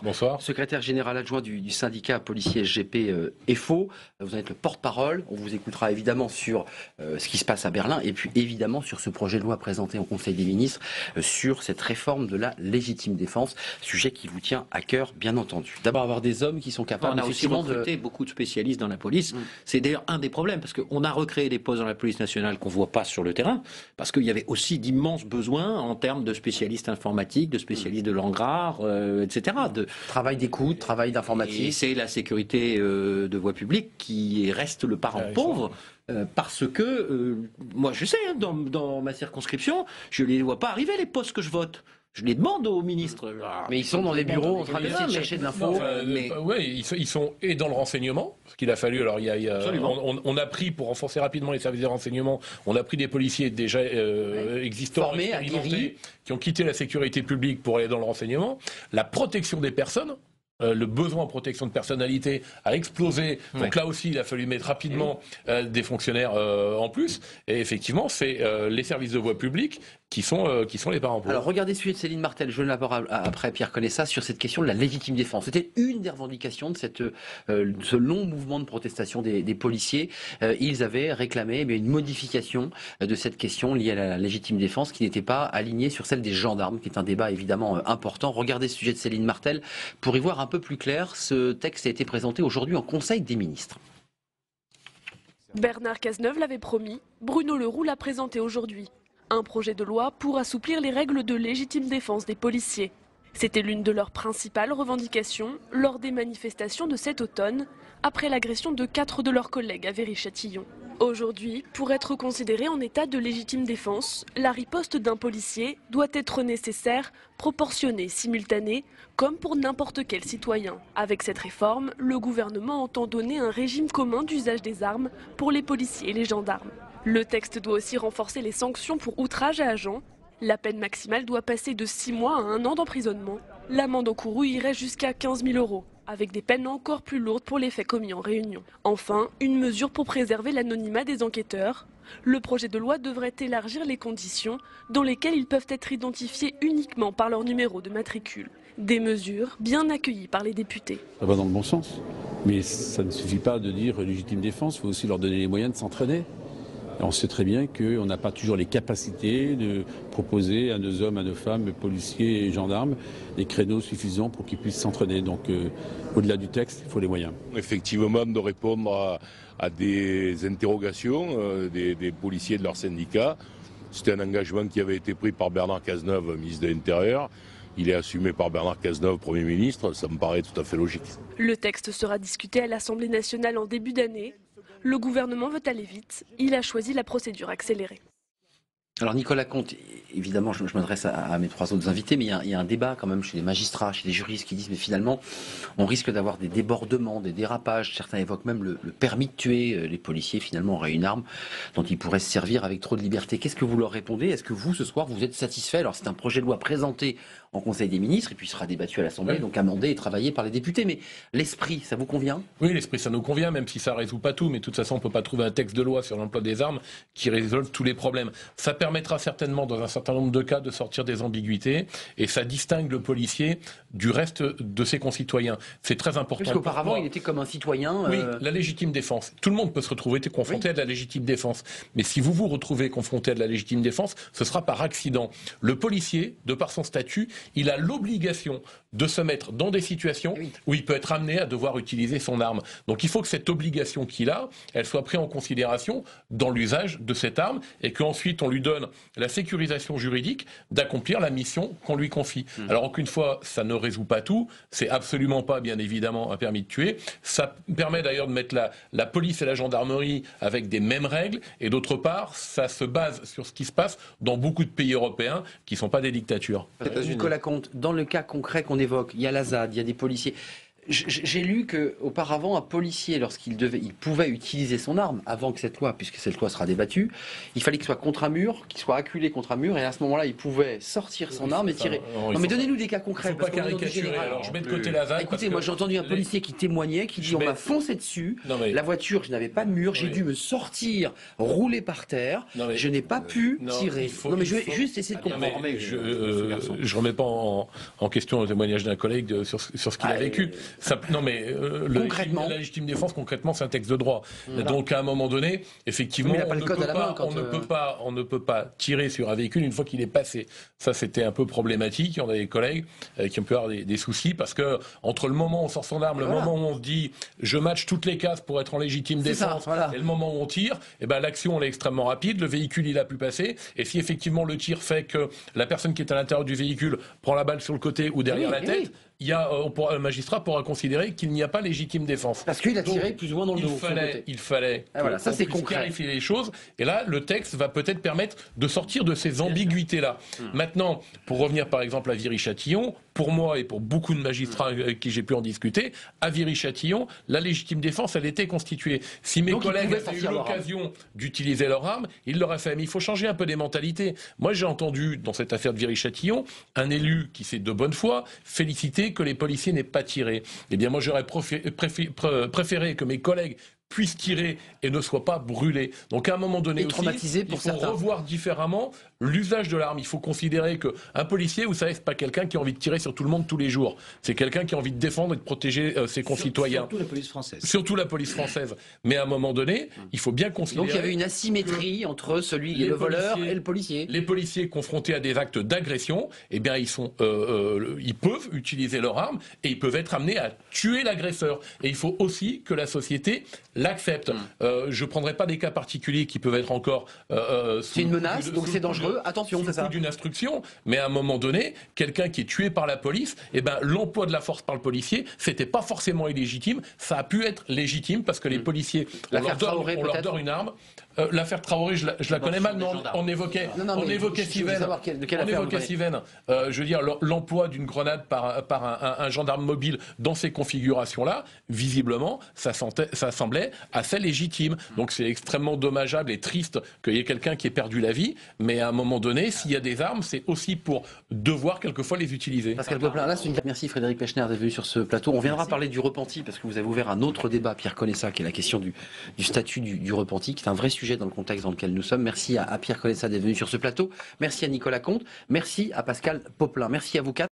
Bonsoir. Secrétaire général adjoint du syndicat policier SGP EFO. Vous en êtes le porte-parole. On vous écoutera évidemment sur ce qui se passe à Berlin et puis évidemment sur ce projet de loi présenté au Conseil des ministres sur cette réforme de la légitime défense, sujet qui vous tient à cœur, bien entendu. D'abord, avoir des hommes qui sont capables... On a aussi recruté beaucoup de spécialistes dans la police. C'est d'ailleurs un des problèmes, parce qu'on a recréé des postes dans la police nationale qu'on ne voit pas sur le terrain, parce qu'il y avait aussi d'immenses besoins en termes de spécialistes informatiques, de spécialistes de langue rare, etc. Travail d'écoute, travail d'informatique. Et c'est la sécurité de voie publique qui reste le parent pauvre. Parce que, moi je sais, hein, dans ma circonscription, je ne les vois pas arriver les postes que je vote. Je les demande aux ministres. Mais ils sont dans les bureaux en train d'essayer de chercher de l'info. Oui, ils sont et dans le renseignement, ce qu'il a fallu. Alors, on a pris, pour renforcer rapidement les services de renseignement, on a pris des policiers déjà existants, formés, aguerris, qui ont quitté la sécurité publique pour aller dans le renseignement. La protection des personnes. Le besoin en protection de personnalité a explosé. Donc là aussi, il a fallu mettre rapidement des fonctionnaires en plus. Et effectivement, c'est les services de voie publique qui sont les parents pauvres. Alors regardez celui de Céline Martel, je l'aborde après Pierre Conessa, sur cette question de la légitime défense. C'était une des revendications de ce long mouvement de protestation des policiers. Ils avaient réclamé une modification de cette question liée à la légitime défense qui n'était pas alignée sur celle des gendarmes, qui est un débat évidemment important. Regardez ce sujet de Céline Martel pour y voir un peu plus clair. Ce texte a été présenté aujourd'hui en Conseil des ministres. Bernard Cazeneuve l'avait promis, Bruno Le Roux l'a présenté aujourd'hui. Un projet de loi pour assouplir les règles de légitime défense des policiers. C'était l'une de leurs principales revendications lors des manifestations de cet automne, après l'agression de 4 de leurs collègues à Viry-Châtillon. Aujourd'hui, pour être considéré en état de légitime défense, la riposte d'un policier doit être nécessaire, proportionnée, simultanée, comme pour n'importe quel citoyen. Avec cette réforme, le gouvernement entend donner un régime commun d'usage des armes pour les policiers et les gendarmes. Le texte doit aussi renforcer les sanctions pour outrage à agent. La peine maximale doit passer de 6 mois à 1 an d'emprisonnement. L'amende encourue irait jusqu'à 15 000 €, avec des peines encore plus lourdes pour les faits commis en réunion. Enfin, une mesure pour préserver l'anonymat des enquêteurs. Le projet de loi devrait élargir les conditions dans lesquelles ils peuvent être identifiés uniquement par leur numéro de matricule. Des mesures bien accueillies par les députés. Ça va dans le bon sens, mais ça ne suffit pas de dire légitime défense, il faut aussi leur donner les moyens de s'entraîner. Et on sait très bien qu'on n'a pas toujours les capacités de proposer à nos hommes, à nos femmes, policiers et gendarmes, des créneaux suffisants pour qu'ils puissent s'entraîner. Donc au-delà du texte, il faut les moyens. Effectivement, de répondre à des interrogations des policiers de leur syndicat. C'était un engagement qui avait été pris par Bernard Cazeneuve, ministre de l'Intérieur. Il est assumé par Bernard Cazeneuve, Premier ministre. Ça me paraît tout à fait logique. Le texte sera discuté à l'Assemblée nationale en début d'année. Le gouvernement veut aller vite. Il a choisi la procédure accélérée. Alors Nicolas Comte, évidemment je m'adresse à mes 3 autres invités, mais il y a un débat quand même chez les magistrats, chez les juristes qui disent mais finalement on risque d'avoir des débordements, des dérapages. Certains évoquent même le permis de tuer. Les policiers finalement auraient une arme dont ils pourraient se servir avec trop de liberté. Qu'est-ce que vous leur répondez? Est-ce que vous ce soir vous êtes satisfait? Alors c'est un projet de loi présenté en Conseil des ministres et puis sera débattu à l'Assemblée, donc amendé et travaillé par les députés. Mais l'esprit, ça vous convient? Oui, l'esprit ça nous convient, même si ça ne résout pas tout, mais de toute façon on ne peut pas trouver un texte de loi sur l'emploi des armes qui résolve tous les problèmes. Ça permettra certainement dans un certain nombre de cas de sortir des ambiguïtés et ça distingue le policier du reste de ses concitoyens. C'est très important. Parce qu'auparavant il était comme un citoyen. Oui, la légitime défense. Tout le monde peut se retrouver confronté à de la légitime défense. Mais si vous vous retrouvez confronté à de la légitime défense, ce sera par accident. Le policier, de par son statut, il a l'obligation de se mettre dans des situations où il peut être amené à devoir utiliser son arme. Donc il faut que cette obligation qu'il a, elle soit prise en considération dans l'usage de cette arme et qu'ensuite on lui donne la sécurisation juridique d'accomplir la mission qu'on lui confie. Alors aucune fois, ça ne résout pas tout, c'est absolument pas bien évidemment un permis de tuer, ça permet d'ailleurs de mettre la police et la gendarmerie avec des mêmes règles et d'autre part, ça se base sur ce qui se passe dans beaucoup de pays européens qui ne sont pas des dictatures. Nicolas Comte, dans le cas concret qu'on évoque, il y a la ZAD, il y a des policiers. J'ai lu qu'auparavant, un policier, il pouvait utiliser son arme avant que cette loi, puisque cette loi sera débattue, il fallait qu'il soit contre un mur, qu'il soit acculé contre un mur, et à ce moment-là, il pouvait sortir son arme et tirer. Non, mais donnez-nous des cas concrets. Il ne faut pas caricaturer. Alors, je mets de côté la ZAD. Écoutez, moi j'ai entendu un policier qui témoignait, qui dit on m'a foncé dessus, la voiture, je n'avais pas de mur, j'ai dû me sortir, rouler par terre, je n'ai pas pu tirer. Non, mais je vais juste essayer de comprendre. Je ne remets pas en question le témoignage d'un collègue sur ce qu'il a vécu. Non, mais concrètement, la légitime défense, concrètement, c'est un texte de droit. Donc, à un moment donné, effectivement, on ne peut pas tirer sur un véhicule une fois qu'il est passé. Ça, c'était un peu problématique. On a des collègues qui ont pu avoir des soucis parce que entre le moment où on sort son arme, le moment où on se dit je match toutes les cases pour être en légitime défense, et le moment où on tire, eh ben, l'action elle est extrêmement rapide. Le véhicule il a pu passer. Et si effectivement le tir fait que la personne qui est à l'intérieur du véhicule prend la balle sur le côté ou derrière la tête, le magistrat pourra considérer qu'il n'y a pas légitime défense. Parce qu'il a tiré plus ou moins dans le dos. Il fallait ça c'est concret. Clarifier les choses. Et là, le texte va peut-être permettre de sortir de ces ambiguïtés-là. Maintenant, pour revenir par exemple à Viry-Châtillon, pour moi et pour beaucoup de magistrats avec qui j'ai pu en discuter, à Viry-Châtillon, la légitime défense, elle était constituée. Si mes collègues avaient eu l'occasion d'utiliser leur arme, ils l'auraient fait. Mais il faut changer un peu des mentalités. Moi, j'ai entendu, dans cette affaire de Viry-Châtillon, un élu qui s'est de bonne foi féliciter que les policiers n'aient pas tiré. Eh bien, moi, j'aurais préféré que mes collègues puissent tirer et ne soient pas brûlés. Donc à un moment donné aussi, il faut revoir différemment l'usage de l'arme. Il faut considérer qu'un policier, vous savez, c'est pas quelqu'un qui a envie de tirer sur tout le monde tous les jours. C'est quelqu'un qui a envie de défendre et de protéger ses concitoyens. Surtout la police française. Surtout la police française. Mais à un moment donné, il faut bien considérer... Donc il y avait une asymétrie entre le voleur et le policier. Les policiers confrontés à des actes d'agression, eh bien ils peuvent utiliser leur arme et ils peuvent être amenés à tuer l'agresseur. Et il faut aussi que la société l'accepte. Je ne prendrai pas des cas particuliers qui peuvent être encore... c'est une menace, donc c'est dangereux. Attention, c'est ça. D'une instruction, mais à un moment donné, quelqu'un qui est tué par la police, eh ben, l'emploi de la force par le policier, c'était pas forcément illégitime, ça a pu être légitime parce que les policiers, on leur donne une arme. L'affaire Traoré, je la connais mal, mais on évoquait Civenne. Je veux dire, l'emploi d'une grenade par un gendarme mobile dans ces configurations-là, visiblement, ça semblait assez légitime. Donc c'est extrêmement dommageable et triste qu'il y ait quelqu'un qui ait perdu la vie, mais à un moment donné, s'il y a des armes, c'est aussi pour devoir quelquefois les utiliser. Pascal Poplin, là, merci Frédéric Pechner d'être venu sur ce plateau. On viendra parler du repenti, parce que vous avez ouvert un autre débat, Pierre Conessa, qui est la question du statut du repenti, qui est un vrai sujet dans le contexte dans lequel nous sommes. Merci à Pierre Conessa d'être venu sur ce plateau. Merci à Nicolas Comte. Merci à Pascal Poplin. Merci à vous quatre.